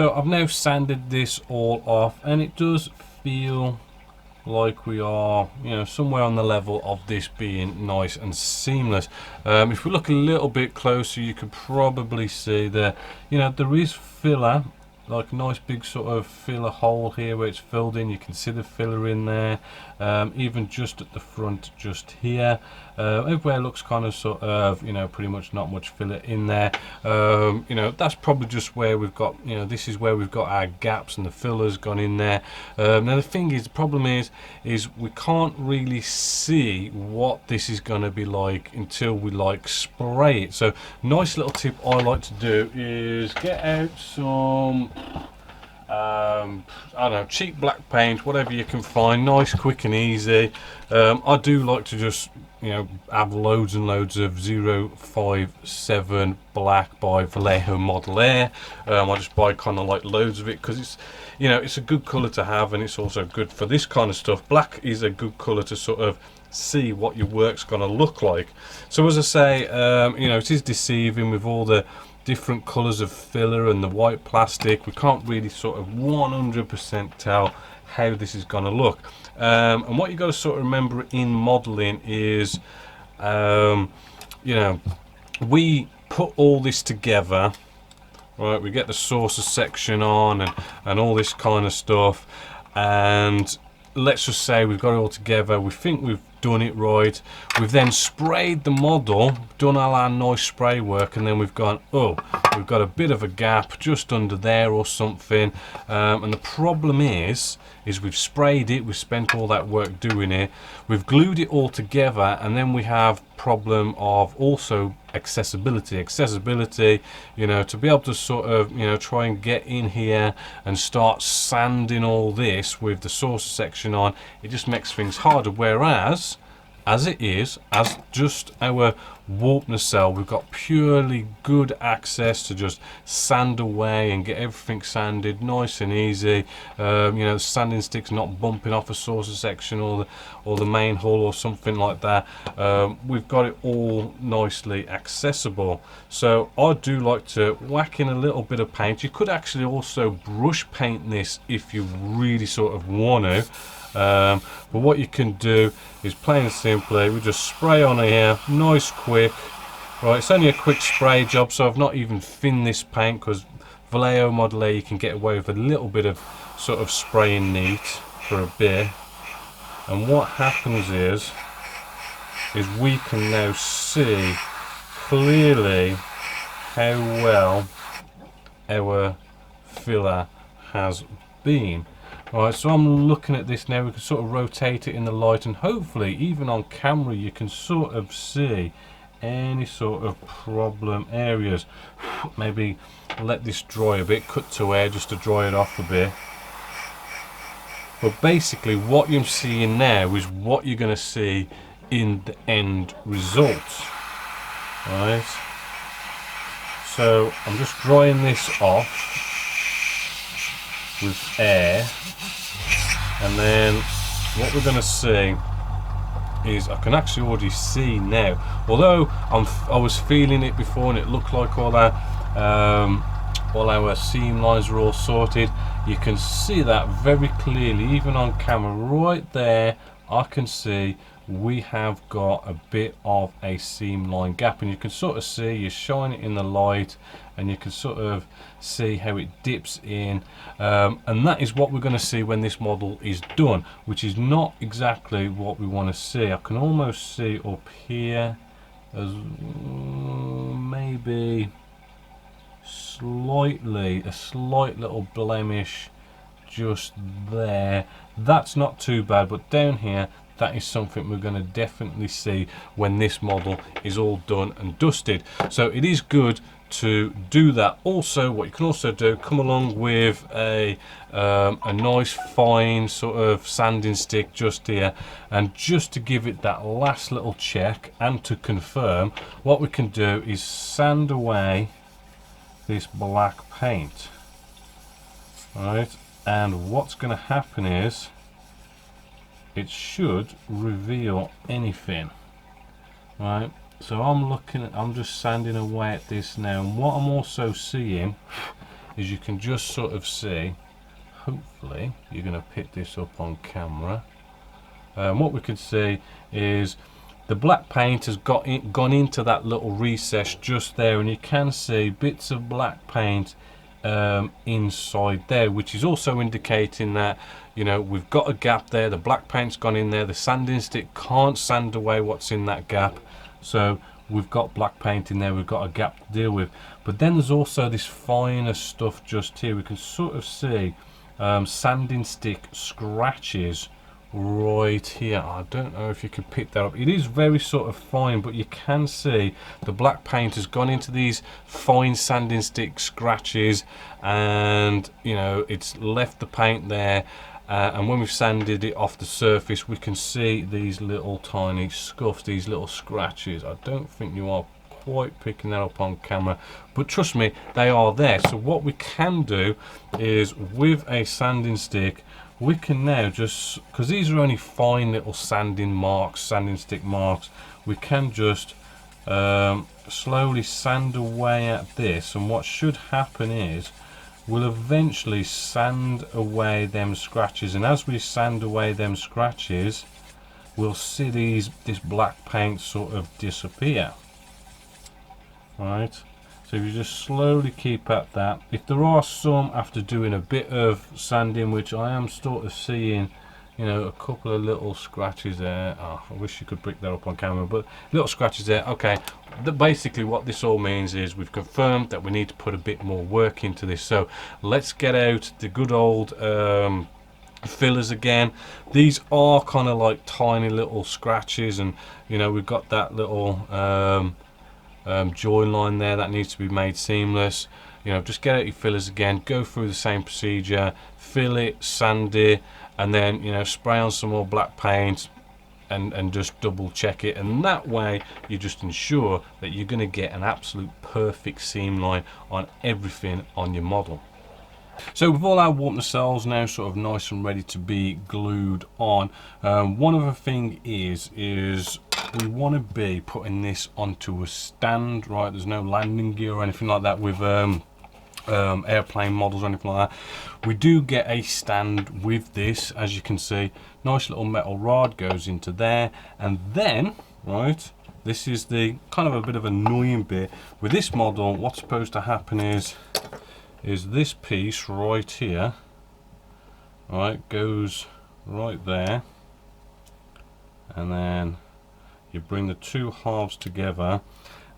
So I've now sanded this all off, and it does feel like we are, you know, somewhere on the level of this being nice and seamless. If we look a little bit closer, you could probably see that, you know, there is filler, like a nice big sort of filler hole here where it's filled in. You can see the filler in there, even just at the front, just here. Everywhere looks kind of sort of, you know, pretty much not much filler in there. You know, that's probably just where we've got, you know, this is where we've got our gaps and the filler's gone in there. Now the thing is, the problem is we can't really see what this is going to be like until we like spray it. So nice little tip I like to do is get out some I don't know, cheap black paint, whatever you can find, nice, quick and easy. I do like to just, you know, have loads and loads of 057 black by Vallejo Model Air. I just buy kind of like loads of it because it's, you know, it's a good colour to have, and it's also good for this kind of stuff. Black is a good colour to sort of see what your work's going to look like. So as I say, you know, it is deceiving with all the different colours of filler and the white plastic. We can't really sort of 100% tell how this is going to look. And what you got to sort of remember in modelling is, you know, we put all this together, right? We get the sources section on and all this kind of stuff, and let's just say we've got it all together. We think we've done it right. We've then sprayed the model, done all our nice spray work, and then we've gone, oh, we've got a bit of a gap just under there or something. And the problem is we've sprayed it, we've spent all that work doing it, we've glued it all together, and then we have problem of also accessibility, you know, to be able to sort of, you know, try and get in here and start sanding all this with the source section on. It just makes things harder, whereas as it is, as just our warp nacelle, we've got purely good access to just sand away and get everything sanded nice and easy. You know, the sanding stick's not bumping off a saucer section or the main hull or something like that. We've got it all nicely accessible. So I do like to whack in a little bit of paint. You could actually also brush paint this if you really sort of want to. But what you can do is plain and simply, we just spray on here, nice quick. Right, it's only a quick spray job, so I've not even thinned this paint, because Vallejo Model A you can get away with a little bit of sort of spraying neat for a bit. And what happens is we can now see clearly how well our filler has been. Alright, so I'm looking at this now. We can sort of rotate it in the light, and hopefully even on camera you can sort of see any sort of problem areas. Maybe let this dry a bit, cut to air just to dry it off a bit. But basically what you're seeing now is what you're going to see in the end result. Right, so I'm just drying this off with air, and then what we're going to see is, I can actually already see now, although I was feeling it before and it looked like all our seam lines were all sorted. You can see that very clearly even on camera right there. I can see we have got a bit of a seam line gap, and you can sort of see, you shine it in the light and you can sort of see how it dips in, and that is what we're going to see when this model is done, which is not exactly what we want to see. I can almost see up here as maybe slightly, a slight little blemish just there. That's not too bad, but down here, that is something we're going to definitely see when this model is all done and dusted. So it is good to do that. Also, what you can also do, come along with a nice fine sort of sanding stick just here, and just to give it that last little check and to confirm, what we can do is sand away this black paint. Right, and what's going to happen is it should reveal anything. Right, so I'm just sanding away at this now, and what I'm also seeing is you can just sort of see, hopefully you're going to pick this up on camera, what we can see is the black paint has gone into that little recess just there, and you can see bits of black paint inside there, which is also indicating that, you know, we've got a gap there. The black paint's gone in there. The sanding stick can't sand away what's in that gap, so we've got black paint in there. We've got a gap to deal with. But then there's also this finer stuff just here. We can sort of see sanding stick scratches right here. I don't know if you can pick that up. It is very sort of fine, but you can see the black paint has gone into these fine sanding stick scratches, and you know, it's left the paint there, and when we've sanded it off the surface, we can see these little tiny scuffs, these little scratches. I don't think you are quite picking that up on camera, but trust me, they are there. So what we can do is, with a sanding stick, we can now just, because these are only fine little sanding marks, sanding stick marks, we can just slowly sand away at this, and what should happen is we'll eventually sand away them scratches, and as we sand away them scratches, we'll see this black paint sort of disappear. Right, so if you just slowly keep at that, if there are some after doing a bit of sanding, which I am sort of seeing, you know, a couple of little scratches there. Oh, I wish you could pick that up on camera, but little scratches there. Okay, basically what this all means is we've confirmed that we need to put a bit more work into this. So let's get out the good old fillers again. These are kind of like tiny little scratches, and you know, we've got that little join line there that needs to be made seamless. You know, just get out your fillers again, go through the same procedure, fill it, sand it, and then, you know, spray on some more black paint and just double check it, and that way you just ensure that you're going to get an absolute perfect seam line on everything on your model. So with all our warp nacelles now sort of nice and ready to be glued on, one other thing is we want to be putting this onto a stand, right? There's no landing gear or anything like that with airplane models or anything like that. We do get a stand with this, as you can see. Nice little metal rod goes into there, and then, right, this is the kind of a bit of annoying bit with this model. What's supposed to happen is this piece right here, right, goes right there, and then you bring the two halves together,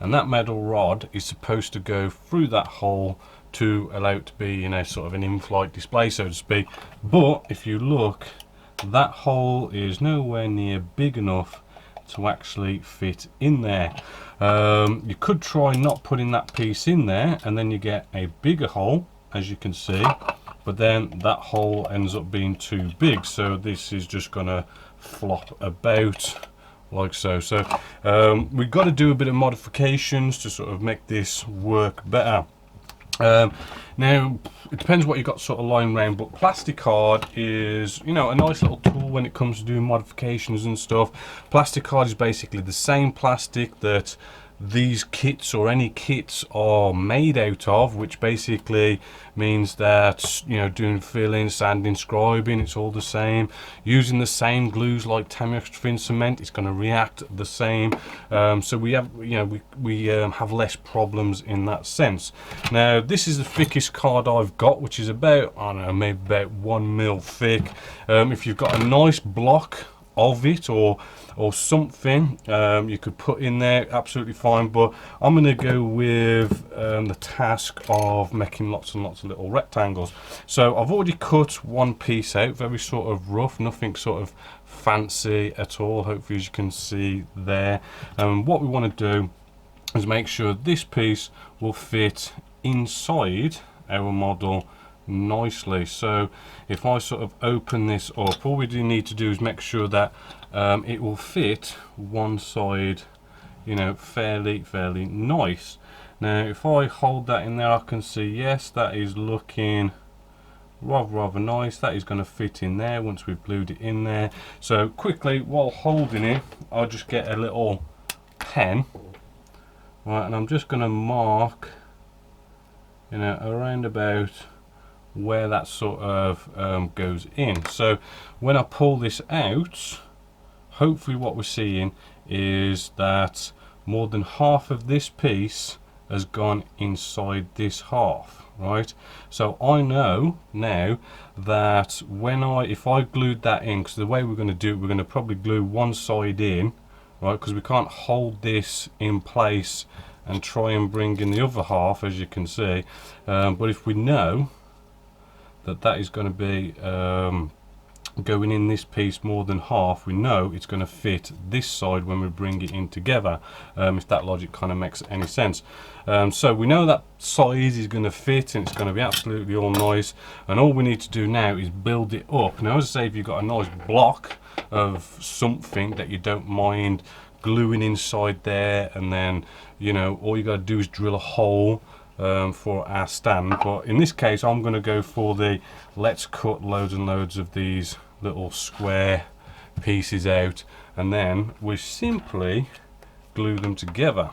and that metal rod is supposed to go through that hole to allow it to be, you know, sort of an in-flight display, so to speak. But if you look, that hole is nowhere near big enough to actually fit in there. You could try not putting that piece in there, and then you get a bigger hole, as you can see, but then that hole ends up being too big, so this is just gonna flop about like so. So we've got to do a bit of modifications to sort of make this work better. Now it depends what you've got sort of lying around, but Plasticard is, you know, a nice little tool when it comes to doing modifications and stuff. Plasticard is basically the same plastic that these kits or any kits are made out of, which basically means that, you know, doing filling, sanding, scribing, it's all the same. Using the same glues like thin cement, it's going to react the same. So we have, you know, we have less problems in that sense. Now this is the thickest card I've got, which is about, I don't know, maybe about 1 mil thick. If you've got a nice block of it or something, you could put in there, absolutely fine, but I'm going to go with the task of making lots and lots of little rectangles. So I've already cut one piece out, very sort of rough, nothing sort of fancy at all, hopefully, as you can see there. And what we want to do is make sure this piece will fit inside our model nicely. So if I sort of open this up, all we do need to do is make sure that it will fit one side, you know, fairly nice. Now if I hold that in there, I can see, yes, that is looking rather nice. That is going to fit in there once we've glued it in there. So quickly, while holding it, I'll just get a little pen, right, and I'm just going to mark you know, around about where that sort of goes in. So when I pull this out, hopefully what we're seeing is that more than half of this piece has gone inside this half, right? So I know now that if I glued that in, because the way we're going to do it, we're going to probably glue one side in, right, because we can't hold this in place and try and bring in the other half, as you can see. But if we know that is going to be going in this piece more than half, we know it's going to fit this side when we bring it in together, if that logic kind of makes any sense. So we know that size is going to fit and it's going to be absolutely all nice, and all we need to do now is build it up. Now, as I say, if you've got a nice block of something that you don't mind gluing inside there, and then, you know, all you got to do is drill a hole for our stand. But in this case, I'm going to go for the let's cut loads and loads of these little square pieces out, and then we simply glue them together.